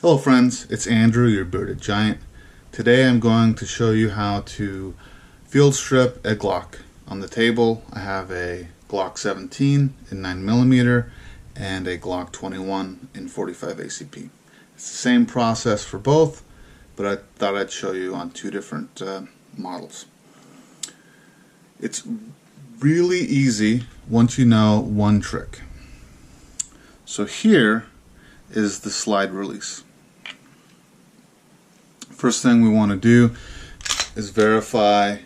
Hello friends, it's Andrew, your bearded giant. Today I'm going to show you how to field strip a Glock. On the table I have a Glock 17 in 9mm and a Glock 21 in 45 ACP. It's the same process for both, but I thought I'd show you on two different models. It's really easy once you know one trick. So here is the slide release. First thing we want to do is verify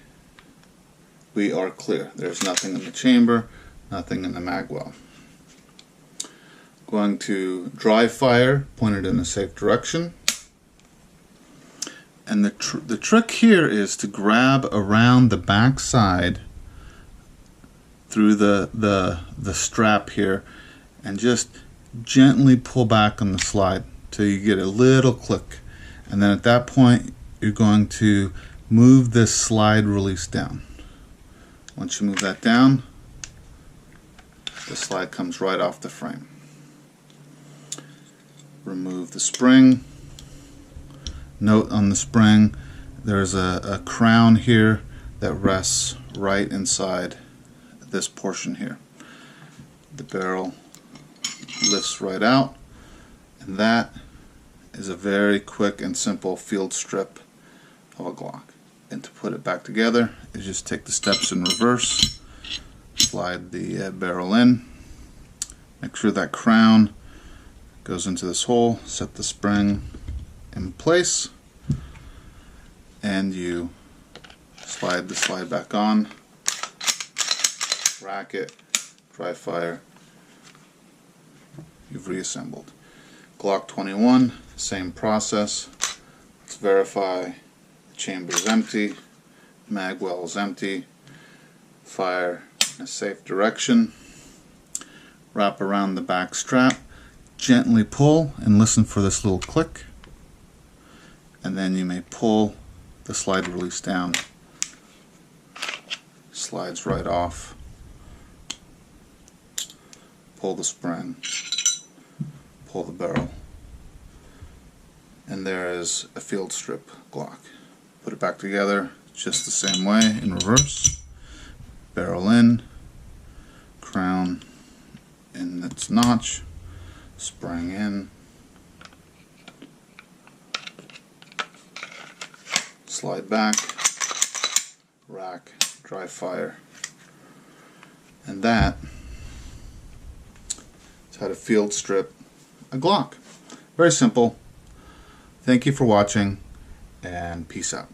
we are clear. There's nothing in the chamber, nothing in the mag well. Going to dry fire, point it in a safe direction. And the trick here is to grab around the back side through the strap here and just gently pull back on the slide till you get a little click. And then at that point you're going to move this slide release down. Once you move that down, the slide comes right off the frame. Remove the spring. Note on the spring there's a crown here that rests right inside this portion here. The barrel lifts right out, and that is a very quick and simple field strip of a Glock. And to put it back together is just take the steps in reverse, slide the barrel in, make sure that crown goes into this hole, set the spring in place, and you slide the slide back on, rack it, dry fire, you've reassembled. Glock 21, same process. Let's verify the chamber is empty, mag well is empty, fire in a safe direction, wrap around the back strap, gently pull and listen for this little click, and then you may pull the slide release down. Slides right off. Pull the spring, pull the barrel, and there is a field strip Glock. Put it back together just the same way in reverse. Barrel in, crown in its notch, spring in, slide back, rack, dry fire, and that is how to field strip a Glock. Very simple. Thank you for watching, and peace out.